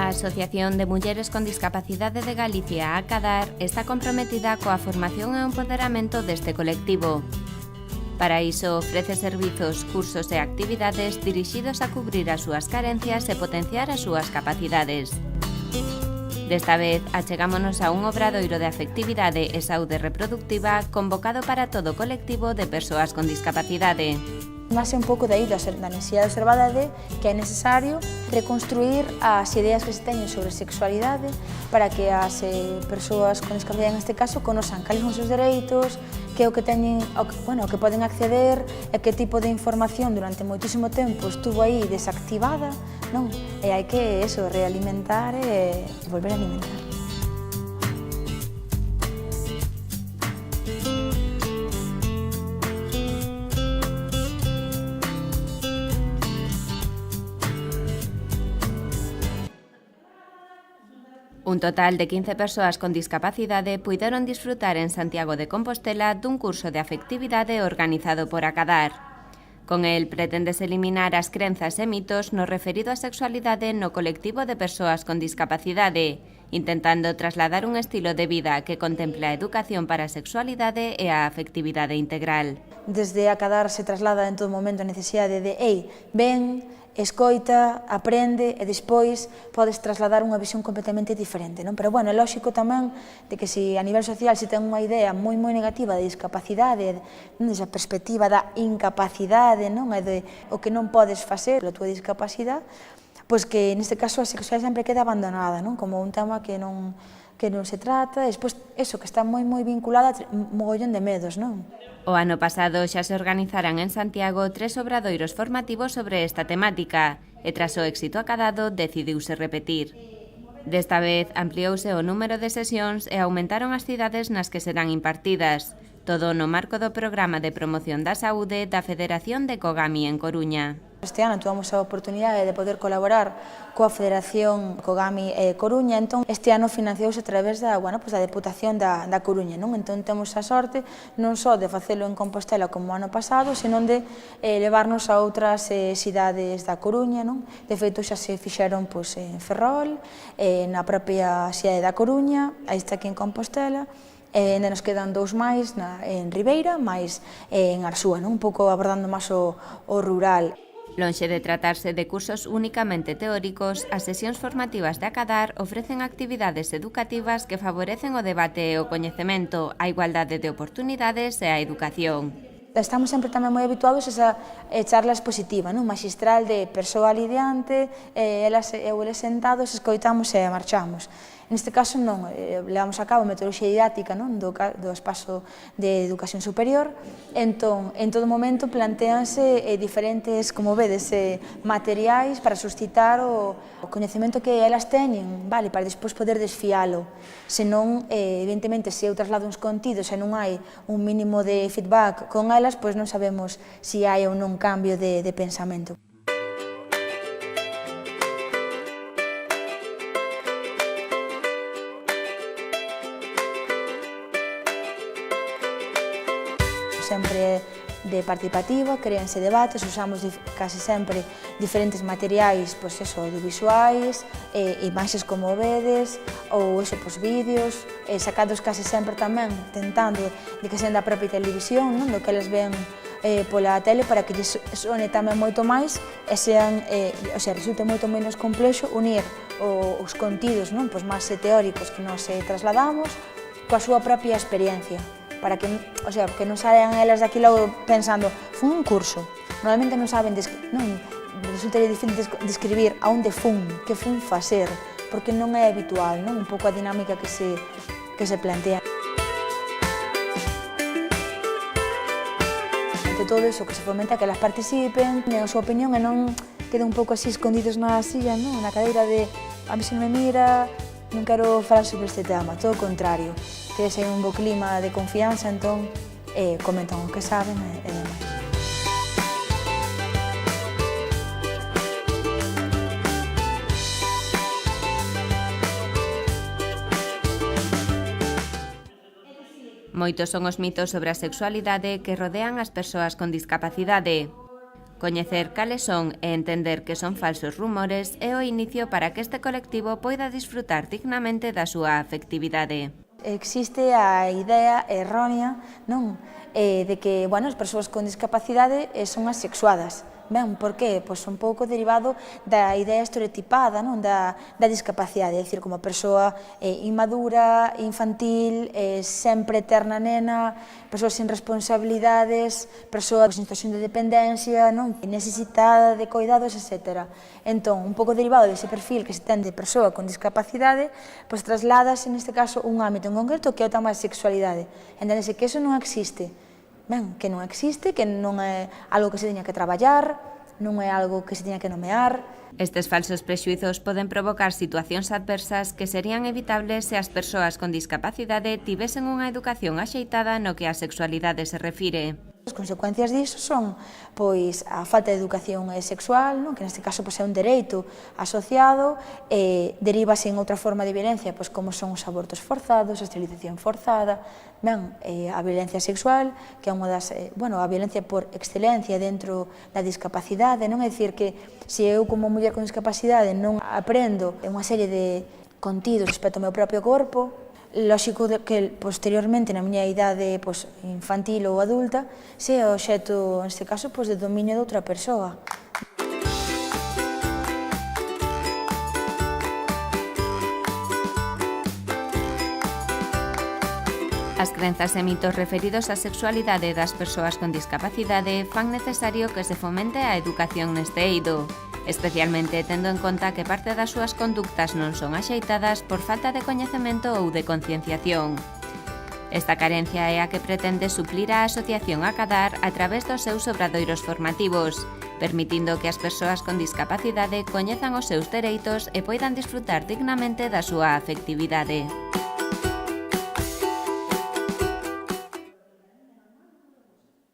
A Asociación de Mulleres con Discapacidade de Galicia, ACADAR, está comprometida coa formación e o empoderamento deste colectivo. Para iso, ofrece servizos, cursos e actividades dirixidos a cubrir as súas carencias e potenciar as súas capacidades. Desta vez, achegámonos a un obradoiro de afectividade e saúde reproductiva convocado para todo o colectivo de persoas con discapacidade. Nace un pouco de aí da necesidade observada de que é necesario reconstruir as ideas que se teñen sobre sexualidade para que as persoas con discapacidade, neste caso, conozcan cales son os seus dereitos, que é o que teñen, o que poden acceder e que tipo de información durante moitísimo tempo estuvo aí desactivada, non? E hai que, realimentar e volver a alimentar. Un total de 15 persoas con discapacidade puideron disfrutar en Santiago de Compostela dun curso de afectividade organizado por ACADAR. Con el preténdese eliminar as crenzas e mitos no referido á sexualidade no colectivo de persoas con discapacidade, intentando trasladar un estilo de vida que contemple a educación para a sexualidade e a afectividade integral. Desde ACADAR se traslada en todo momento a necesidade de ven, escoita, aprende e despois podes trasladar unha visión completamente diferente, non? Pero, bueno, é lógico tamén de que se a nivel social se ten unha idea moi negativa de discapacidade, desa perspectiva da incapacidade, non? E de o que non podes facer a túa discapacidade, pois que neste caso a sexualidade sempre queda abandonada, non? Como un tema que non se trata, e despois, que está moi vinculada a mogollón de medos, non? O ano pasado xa se organizaran en Santiago 3 obradoiros formativos sobre esta temática e tras o éxito acadado decidiuse repetir. Desta vez ampliouse o número de sesións e aumentaron as cidades nas que serán impartidas, todo no marco do programa de promoción da saúde da Federación de Kogami en Coruña. Este ano tuvamos a oportunidade de poder colaborar coa Federación Kogami Coruña, entón este ano financiouse a través da Deputación da Coruña, non? Entón temos a sorte non só de facelo en Compostela como o ano pasado, senón de levarnos a outras cidades da Coruña, non? De feito xa se fixeron en Ferrol, na propia cidade da Coruña, aí está aquí en Compostela, ainda nos quedan 2 máis en Ribeira, máis en Arzúa, un pouco abordando máis o rural. Lonxe de tratarse de cursos únicamente teóricos, as sesións formativas de ACADAR ofrecen actividades educativas que favorecen o debate e o coñecemento, a igualdade de oportunidades e a educación. Estamos sempre tamén moi habituados a esa charla expositiva, magistral de persoa ali diante, elas e eles sentados, escoitamos e marchamos. Neste caso non, levamos a cabo metodoloxía didáctica do espazo de educación superior, entón, en todo momento planteanse diferentes, como vedes, materiais para suscitar o coñecemento que elas teñen, para despois poder desfialo. Senón, evidentemente, se eu traslado uns contidos e non hai un mínimo de feedback con elas, pois non sabemos se hai ou non cambio de pensamento. Sempre de participativa, créanse debates, usamos casi sempre diferentes materiais, audiovisuais, imaxes como vedes, ou vídeos, sacados casi sempre tamén, tentando de que sean da propia televisión, do que eles ven pola tele, para que lles sone tamén moito máis e resulte moito menos complexo unir os contidos máis teóricos que nos trasladamos coa súa propia experiencia, para que non saian elas daqui logo pensando fun un curso, normalmente non saben, resulta difícil describir a onde fun, que fun facer, porque non é habitual, un pouco a dinámica que se plantea. Ante todo iso, que se fomenta que elas participen, a súa opinión, e non queden un pouco así escondidos na silla, na cadeira de a mí se non me mira, non quero falar sobre este tema, todo o contrario. Que hai un bo clima de confianza, entón comentan o que saben e demais. Moitos son os mitos sobre a sexualidade que rodean as persoas con discapacidade. Coñecer cales son e entender que son falsos rumores é o inicio para que este colectivo poida disfrutar dignamente da súa afectividade. Existe a idea errónea, non? De que, bueno, as persoas con discapacidade son asexuadas. Ben, por qué? Pois un pouco derivado da idea estereotipada, non? Da discapacidade, é dicir, como a persoa inmadura, infantil, sempre eterna nena, persoa sin responsabilidades, persoa en situación de dependencia, non? Necesitada de cuidados, etc. Entón, un pouco derivado dese perfil que se ten de persoa con discapacidade, pois trasladas, neste caso, un ámbito en concreto que é o tema da sexualidade. Entendese que eso non existe. Ben, que non existe, que non é algo que se teña que traballar, non é algo que se teña que nomear. Estes falsos prexuizos poden provocar situacións adversas que serían evitables se as persoas con discapacidade tivesen unha educación axeitada no que a sexualidade se refire. As consecuencias diso son pois a falta de educación sexual, non? Que neste caso pois, é un dereito asociado, derívase en outra forma de violencia, pois, como son os abortos forzados, a esterilización forzada, ben, a violencia sexual, que é unha das, a violencia por excelencia dentro da discapacidade, non é dicir que se eu como muller con discapacidade non aprendo unha serie de contidos respecto ao meu propio corpo, lóxico que posteriormente na miña idade infantil ou adulta sea obxecto, neste caso, de dominio de outra persoa. As crenzas e mitos referidos á sexualidade das persoas con discapacidade fan necesario que se fomente a educación neste eido, especialmente tendo en conta que parte das súas conductas non son axeitadas por falta de coñecemento ou de concienciación. Esta carencia é a que pretende suplir a Asociación ACADAR a través dos seus obradoiros formativos, permitindo que as persoas con discapacidade coñezan os seus dereitos e poidan disfrutar dignamente da súa afectividade.